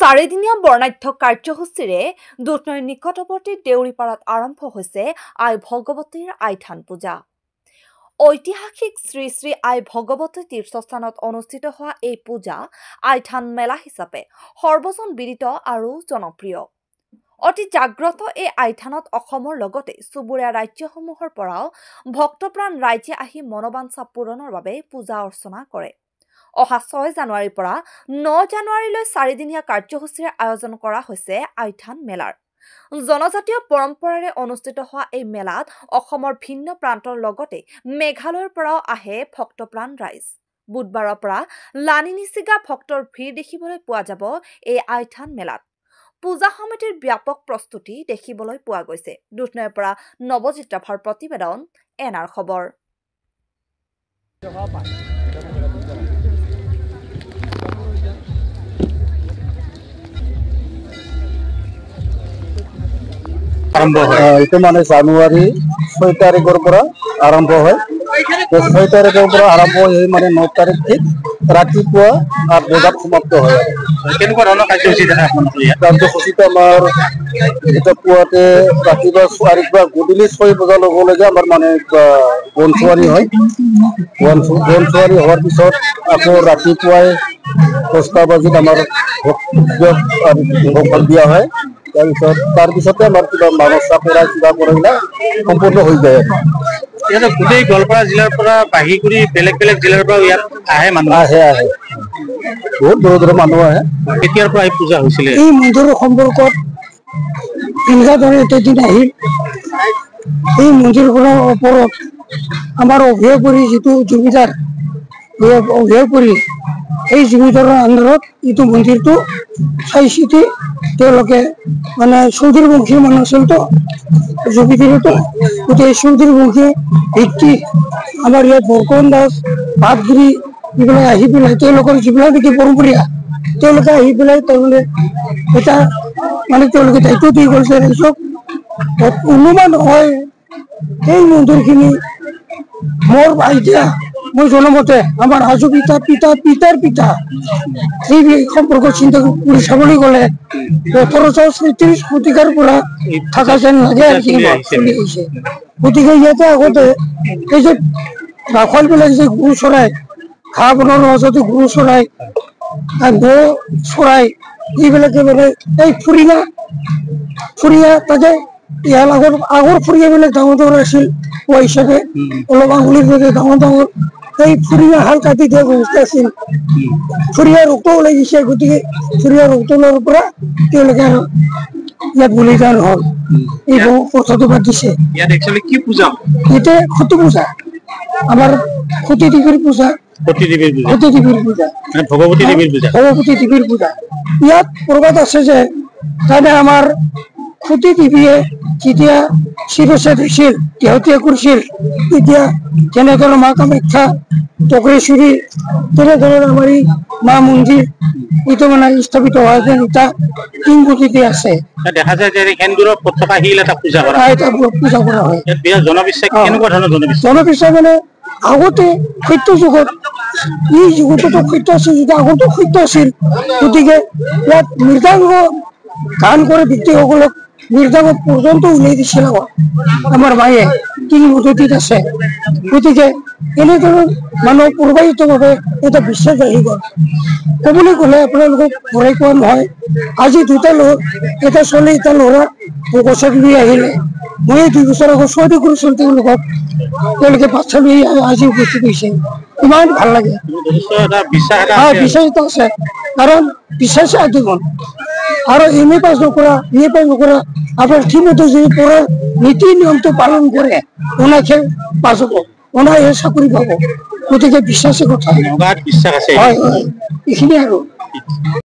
চাৰিদিনীয়া বৰ্ণাঢ্য কাৰ্যসূচীৰে দুধনৈৰ নিকটৱৰ্তী দেউৰীপাৰাত আৰম্ভ হৈছে আই ভগৱতীৰ আইথান পূজা। ঐতিহাসিক শ্ৰী শ্ৰী আই ভগৱতী তীৰ্থস্থানত অনুষ্ঠিত হোৱা এই পূজা আইথান মেলা হিচাপে সৰ্বজন বিদিত আৰু জনপ্ৰিয়। অতি জাগ্ৰত এই আইথানত অসমৰ লগতে চুবুৰীয়া ৰাজ্যসমূহৰ পৰাও ভক্তপ্ৰাণ ৰাইজে আহি মনোবাঞ্ছা পূৰণৰ বাবে পূজা অৰ্চনা কৰে। অহা 6 জানুৱাৰীৰ পৰা 9 জানুৱাৰীলৈ 4দিনীয়া কাৰ্যসূচীৰ আয়োজন কৰা হৈছে আইথান মেলাৰ। জনজাতীয় পৰম্পৰাৰে অনুষ্ঠিত হোৱা এই মেলাত অসমৰ ভিন্ন প্ৰান্তৰ লগতে মেঘালয়ৰ পৰাও আহে ভক্তপ্ৰাণ ৰাইজ। বুধবাৰৰ পৰা লানি নিচিগা ভক্তৰ ভিৰ দেখিবলৈ পোৱা যাব এই আইথান মেলাত। পূজা সমিতিৰ ব্যাপক প্ৰস্তুতি দেখিবলৈ পোৱা গৈছে। দুধনৈৰ পৰা নৱজিৎ ৰাভাৰ প্ৰতিবেদন এনাৰ খবৰ। এইটো মানে জানুৱাৰী 6 তাৰিখৰ পৰা আৰম্ভ হয়। 6 তাৰিখৰ পৰা আৰম্ভ হৈ মানে 9 তাৰিখ ঠিক ৰাতিপুৱা 8 বজাত সমাপ্ত হয়। কেনেকুৱা ধৰণৰ কাৰ্যসূচী দেখা কাৰ্যসূচীটো আমাৰ এটা পুৱাতে ৰাতিপুৱা 4 পৰা গধূলি 6 বজালৈকে আমাৰ মানে বনচোৱাৰী হয়। বনচোৱাৰী হোৱাৰ পিছত আকৌ ৰাতিপুৱাই 10টা বজাত আমাৰ ভোগ দিয়া হয়। তাৰপিছতে আমাৰ কিবা মানসা কৰা কিবা কৰিলে সম্পূৰ্ণ হৈ যায়। গোটেই গোৱালপাৰা জিলাৰ পৰা বাঢ়ি কৰি বেলেগ বেলেগ জিলাৰ পৰা ইয়াত আহে মানুহ আহে বহুত দূৰৰ মানুহ আহে। কেতিয়াৰ পৰা এই পূজা হৈছিলে? এই মন্দিৰৰ সম্পৰ্কত দৰে এদিন আহিল। এই মন্দিৰখনৰ ওপৰত আমাৰ অভিয়াপুৰী যিটো জমিদাৰ অভিয়াপুৰী এই জমিদাৰৰ আণ্ডাৰত এইটো মন্দিৰটো চাই চিতি তেওঁলোকে মানে চৌধুৰী বংশী মানুহ আছিল তো জমিদাৰতো গোটেই চৌধুৰী বংশী ভিত্তি আমাৰ ইয়াত বৰকন দাস পাটগিৰি এইবিলাক আহি পেলাই তেওঁলোকৰ যিবিলাক নেকি পৰম্পৰীয়া তেওঁলোকে আহি পেলাই তাৰমানে এটা মানে তেওঁলোকে দায়িত্ব দি কৰিছে। ৰাইজক অনুমান হয় এই মন্দিৰখিনি মোৰ আইডিয়া মই জনামতে আমাৰ আজু পিতাৰ পিতা এই সম্পৰ্কত চিন্তা কৰি চাবলৈ গ'লে 1833 শতিকাৰ পৰা থকা যেন লাগে আৰু কি চলি আহিছে। গতিকে ইয়াতে আগতে এই যে ৰাখালবিলাক যে গৰু চৰাই ঘাঁহ বনৰ মাজতে গৰু চৰাই গৌ চৰাই এইবিলাকে মানে এই ফুৰিয়া তাকে ইয়াৰ আগৰ ফুৰিয়াবিলাক ডাঙৰ ডাঙৰ আছিল কোৱা হিচাপে অলপ আঙুলিৰ দৰে ডাঙৰ ডাঙৰ এই ফুৰিয়া হাল কাটি দিয়া ব্যৱস্থা আছিল। ফুৰিয়া ৰোগটো ওলাই গৈছে। গতিকে ফুৰিয়া ৰোগটোৰ পৰা তেওঁলোকে আৰু ইয়াত বলিদান হ'ল। এই কথাটো বাদ দিছে। ইয়াতে সতী পূজা আমাৰ সতী দেৱীৰ পূজা ভগৱতী দেৱীৰ পূজা। ইয়াত প্ৰবাদ আছে যে তাৰমানে আমাৰ সতী দেৱীয়ে যেতিয়া শিৰচ্ছেদ হৈছিল দেহত্যাগ কৰিছিল তেতিয়া যেনেদৰে মা কামাখ্যা টক্ৰেশ্বৰী তেনেধৰণৰ আমাৰ এই মা মন্দিৰ এইটো মানে স্থাপিত হোৱা যেন এটা কিংবদন্তি আছে। দেখা যায় যে সেন্দুৰৰ পতাকা শিল এটা পূজা কৰা হয়। জনবিশ্বাস কেনেকুৱা ধৰণৰ জনবিশ্বাস মানে আগতে সত্য যুগত এই যুগতো সত্য আছিল যদি আগতো সত্য আছিল। গতিকে ইয়াত মৃদাংগ গান কৰে ব্যক্তিসকলক মৃদাংগ পৰ্যন্ত উলিয়াই দিছিল আমাৰ মায়ে কিংবদন্তিত আছে। গতিকে এনেধৰণৰ মানুহ প্ৰবাহিতভাৱে এটা বিশ্বাস আহি গ'ল। ক'বলৈ গ'লে আপোনালোকক ঘূৰাই কোৱা নহয়। আজি এটা ছোৱালী এটা ল'ৰা গছত লৈ আহিলে মই 2 বছৰ আগত 6 কৰিছিল তেওঁলোকে বাচ্ছা লৈ আজি উপস্থিত হৈছে। ইমান ভাল লাগে। বিশ্বাস এটা আছে কাৰণ বিশ্বাসে আদিমন আৰু এম এ পাছ নকৰা আপোনাৰ ঠিকমতে যদি পঢ়াৰ নীতি নিয়মটো পালন কৰে ওনাকে পাছ হ'ব ওনাই চাকৰি পাব। গতিকে বিশ্বাসী কথা হয় এইখিনি আৰু